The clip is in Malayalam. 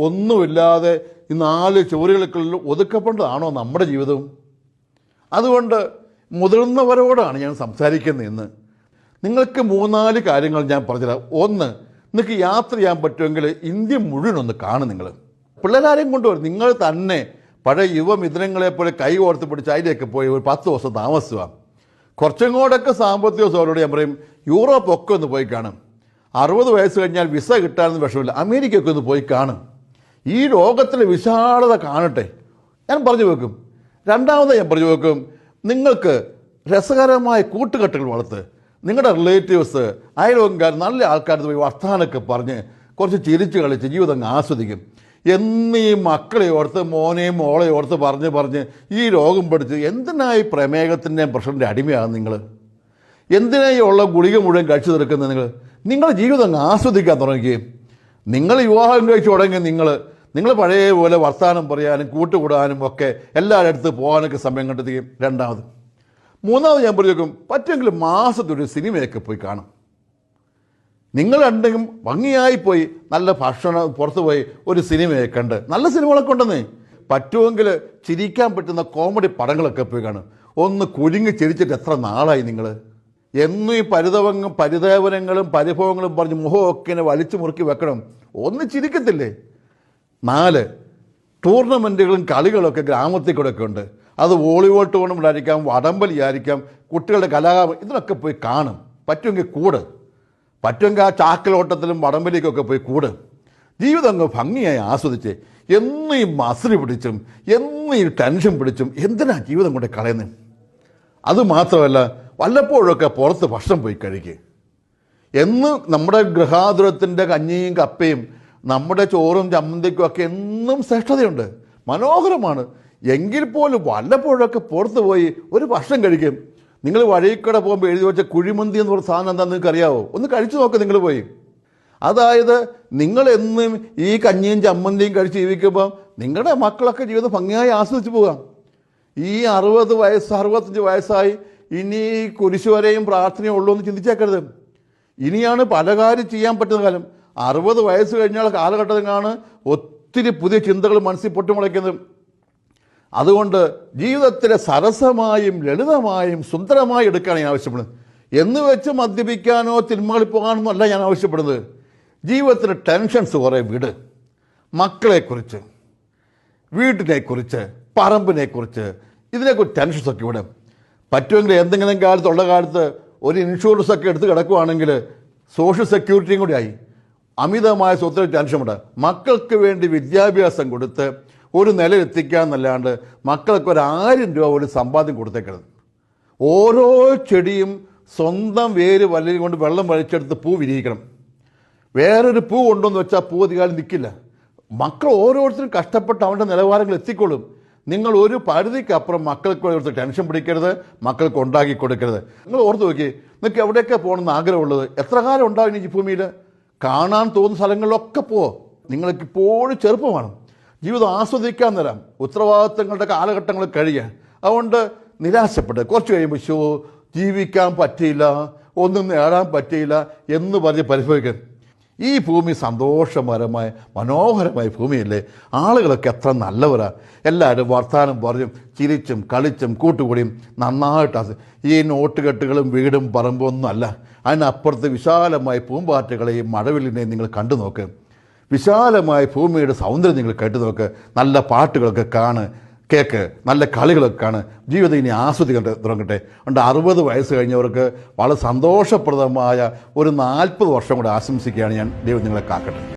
ഒന്നുമില്ലാതെ ഈ 4 ചുവരുകൾക്കുള്ളിൽ ഒതുക്കപ്പെട്ടതാണോ നമ്മുടെ ജീവിതം? അതുകൊണ്ട് മുതിർന്നവരോടാണ് ഞാൻ സംസാരിക്കുന്നത് ഇന്ന്. നിങ്ങൾക്ക് 3-4 കാര്യങ്ങൾ ഞാൻ പറഞ്ഞുതരാം. ഒന്ന്, നിങ്ങൾക്ക് യാത്ര ചെയ്യാൻ പറ്റുമെങ്കിൽ ഇന്ത്യ മുഴുവൻ ഒന്ന് കാണും. നിങ്ങൾ പിള്ളേരാരെയും കൊണ്ടുവരും. നിങ്ങൾ തന്നെ പഴയ യുവമിഥുനങ്ങളെപ്പോലെ കൈ ഓർത്ത് പിടിച്ച് അതിലേക്ക് പോയി ഒരു 10 ദിവസം താമസിക്കുക. കുറച്ചും കൂടെയൊക്കെ സാമ്പത്തിക സൗകര്യം ഞാൻ പറയും യൂറോപ്പ് ഒക്കെ ഒന്ന് പോയി കാണും. 60 വയസ്സ് കഴിഞ്ഞാൽ വിസ കിട്ടാനൊന്നും വിഷമില്ല. അമേരിക്കയൊക്കെ ഒന്ന് പോയി കാണും. ഈ ലോകത്തിലെ വിശാലത കാണട്ടെ. ഞാൻ പറഞ്ഞു വെക്കും. രണ്ടാമത് ഞാൻ പറഞ്ഞു വെക്കും, നിങ്ങൾക്ക് രസകരമായ കൂട്ടുകെട്ടുകൾ വളർത്ത്. നിങ്ങളുടെ റിലേറ്റീവ്സ്, അയൽവക്കാർ, നല്ല ആൾക്കാർക്ക് പോയി വർത്തമാനമൊക്കെ പറഞ്ഞ് കുറച്ച് ചിരിച്ച് കളിച്ച് ജീവിതം ആസ്വദിക്കും. എന്നീ മക്കളെ ഓർത്ത് മോനെയും മോളെ ഓർത്ത് പറഞ്ഞ് ഈ രോഗം പഠിച്ച് എന്തിനായി പ്രമേഹത്തിൻ്റെയും പ്രഷറിൻ്റെ അടിമയാണ് നിങ്ങൾ? എന്തിനായി ഉള്ള ഗുളിക മുഴുവൻ കഴിച്ചു തീർക്കുന്നത്? നിങ്ങളുടെ ജീവിതം ആസ്വദിക്കാൻ തുടങ്ങുകയും നിങ്ങൾ വിവാഹം കഴിച്ചു തുടങ്ങി നിങ്ങൾ പഴയ പോലെ വർത്തമാനം പറയാനും കൂട്ടുകൂടാനും ഒക്കെ എല്ലാവരുടെ അടുത്ത് പോകാനൊക്കെ സമയം കണ്ടെത്തുകയും. മൂന്നാമത് ഞാൻ പറഞ്ഞു പറ്റുമെങ്കിൽ മാസത്തൊരു സിനിമയൊക്കെ പോയി കാണും. നിങ്ങൾ രണ്ടും ഭംഗിയായി പോയി നല്ല ഭക്ഷണം പുറത്ത് പോയി ഒരു സിനിമയൊക്കെ കണ്ട്, നല്ല സിനിമകളൊക്കെ ഉണ്ടെന്നേ, പറ്റുമെങ്കിൽ ചിരിക്കാൻ പറ്റുന്ന കോമഡി പടങ്ങളൊക്കെ പോയി കാണും. ഒന്ന് കുലുങ്ങി ചിരിച്ചിട്ട് എത്ര നാളായി നിങ്ങൾ? എന്നും ഈ പരിദേവനങ്ങളും പരിഭവങ്ങളും പറഞ്ഞ് മുഖമൊക്കെ ഇങ്ങനെ വലിച്ചു മുറുക്കി വെക്കണം. ഒന്ന് ചിരിക്കത്തില്ലേ? 4, ടൂർണമെൻറ്റുകളും കളികളൊക്കെ ഗ്രാമത്തിൽ കൂടെയൊക്കെ ഉണ്ട്. അത് വോളിബോൾ ടൂർണമെൻ്റ് ആയിരിക്കാം, വടംവലി ആയിരിക്കാം, കുട്ടികളുടെ ഇതിനൊക്കെ പോയി കാണും. പറ്റുമെങ്കിൽ ആ ചാക്കലോട്ടത്തിലും വടംവലിക്കൊക്കെ പോയി കൂട്. ജീവിതം അങ്ങ് ഭംഗിയായി ആസ്വദിച്ച് എന്നും ഈ മസിൽ പിടിച്ചും എന്നും ഈ ടെൻഷൻ പിടിച്ചും എന്തിനാ ജീവിതം കൊണ്ട് കളയുന്നത്? അതുമാത്രമല്ല, വല്ലപ്പോഴൊക്കെ പുറത്ത് ഭക്ഷണം പോയി കഴിക്കുക. എന്ന് നമ്മുടെ ഗൃഹാതുരത്തിൻ്റെ കഞ്ഞിയും കപ്പയും നമ്മുടെ ചോറും ചമ്മന്തിക്കും ഒക്കെ എന്നും ശ്രേഷ്ഠതയുണ്ട്, മനോഹരമാണ്. എങ്കിൽ പോലും വല്ലപ്പോഴൊക്കെ പുറത്ത് പോയി ഒരു ഭക്ഷണം കഴിക്കും. നിങ്ങൾ വഴിക്കട പോകുമ്പോൾ എഴുതി വെച്ച കുഴിമന്തി എന്ന് പറഞ്ഞ സാധനം എന്താണെന്ന് നിങ്ങൾക്ക് അറിയാവോ? ഒന്ന് കഴിച്ചു നോക്ക് നിങ്ങൾ പോയി. അതായത് നിങ്ങളെന്നും ഈ കഞ്ഞിയും ചമ്മന്തിയും കഴിച്ച് ജീവിക്കുമ്പോൾ നിങ്ങളുടെ മക്കളൊക്കെ ജീവിതം ഭംഗിയായി ആസ്വദിച്ച് പോകാം. ഈ 60 വയസ്സ് 65 വയസ്സായി ഇനി കുരിശുവരെയും പ്രാർത്ഥനയും ഉള്ളൂ എന്ന് ചിന്തിച്ചേക്കരുത്. ഇനിയാണ് പല കാര്യം ചെയ്യാൻ പറ്റുന്ന കാലം. 60 വയസ്സ് കഴിഞ്ഞാൽ കാലഘട്ടത്തിലാണ് ഒത്തിരി പുതിയ ചിന്തകൾ മനസ്സിൽ പൊട്ടിമുളയ്ക്കുന്നത്. അതുകൊണ്ട് ജീവിതത്തിലെ സരസമായും ലളിതമായും സുന്ദരമായി എടുക്കുകയാണ് ഞാൻ ആവശ്യപ്പെടുന്നത്. എന്ന് വെച്ച് മദ്യപിക്കാനോ തിന്മകളിൽ പോകാനോ അല്ല ഞാൻ ആവശ്യപ്പെടുന്നത്. ജീവിതത്തിലെ ടെൻഷൻസ് കുറേ വിട്. മക്കളെക്കുറിച്ച്, വീട്ടിനെക്കുറിച്ച്, പറമ്പിനെക്കുറിച്ച്, ഇതിനെക്കുറിച്ച് ടെൻഷൻസൊക്കെ വിടും. പറ്റുമെങ്കിൽ എന്തെങ്കിലും കാലത്ത് ഒരു ഇൻഷുറൻസ് ഒക്കെ എടുത്ത് കിടക്കുവാണെങ്കിൽ സോഷ്യൽ സെക്യൂരിറ്റിയും കൂടി ആയി. അമിതമായ സ്വത്തിന് ടെൻഷനുണ്ട്. മക്കൾക്ക് വേണ്ടി വിദ്യാഭ്യാസം കൊടുത്ത് ഒരു നിലയിലെത്തിക്കാന്നല്ലാണ്ട് മക്കൾക്ക് ഒരു 1000 രൂപ ഒരു സമ്പാദ്യം കൊടുത്തേക്കരുത്. ഓരോ ചെടിയും സ്വന്തം വേര് വല്ലരി കൊണ്ട് വെള്ളം വലിച്ചെടുത്ത് പൂ വിരിയിക്കണം. വേറൊരു പൂ കൊണ്ടുവന്ന് വെച്ചാൽ പൂ അധികാരം നിൽക്കില്ല. മക്കൾ ഓരോരുത്തരും കഷ്ടപ്പെട്ട് അവരുടെ നിലവാരങ്ങൾ എത്തിക്കൊള്ളും. നിങ്ങൾ ഒരു പരിധിക്കപ്പുറം മക്കൾക്ക് ടെൻഷൻ പിടിക്കരുത്, മക്കൾക്ക് ഉണ്ടാക്കി കൊടുക്കരുത്. നിങ്ങൾ ഓർത്ത് നോക്കി, നിങ്ങൾക്ക് എവിടെയൊക്കെ പോകണമെന്ന് ആഗ്രഹമുള്ളത്? എത്ര കാലം ഉണ്ടാവും ഈ ഭൂമിയിൽ? കാണാൻ തോന്നുന്ന സ്ഥലങ്ങളിലൊക്കെ നിങ്ങൾക്ക് ഇപ്പോഴും ചെറുപ്പമാണ്. ജീവിതം ആസ്വദിക്കാൻ തരാം. ഉത്തരവാദിത്തങ്ങളുടെ കാലഘട്ടങ്ങൾ കഴിയാൻ. അതുകൊണ്ട് നിരാശപ്പെട്ട് കുറച്ച് കഴിയുമ്പോൾ ജീവിക്കാൻ പറ്റിയില്ല, ഒന്നും നേടാൻ പറ്റിയില്ല എന്ന് പറഞ്ഞ് പരിഭവിക്കരുത്. ഈ ഭൂമി സന്തോഷകരമായ മനോഹരമായ ഭൂമിയല്ലേ? ആളുകളൊക്കെ എത്ര നല്ലവരാ. എല്ലാവരും വർത്തമാനം പറഞ്ഞും ചിരിച്ചും കളിച്ചും കൂട്ടുകൂടിയും നന്നായിട്ട് ഈ നോട്ടുകെട്ടുകളും വീടും പറമ്പും ഒന്നും അല്ല. അതിനപ്പുറത്ത് വിശാലമായ പൂമ്പാറ്റകളെയും മഴവില്ലിനെയും നിങ്ങൾ കണ്ടു നോക്ക്. വിശാലമായ ഭൂമിയുടെ സൗന്ദര്യം നിങ്ങൾ കേട്ടു നോക്ക്. നല്ല പാട്ടുകളൊക്കെ കേൾക്ക്, നല്ല കളികളൊക്കെ കാണുക. ജീവിതം ഇനി ആസ്വദിക്കാൻ തുടങ്ങട്ടെ. അതുകൊണ്ട് 60 വയസ്സ് കഴിഞ്ഞവർക്ക് വളരെ സന്തോഷപ്രദമായ ഒരു 40 വർഷം കൂടെ ആശംസിക്കുകയാണ് ഞാൻ. ദൈവം നിങ്ങളെ കാക്കട്ടെ.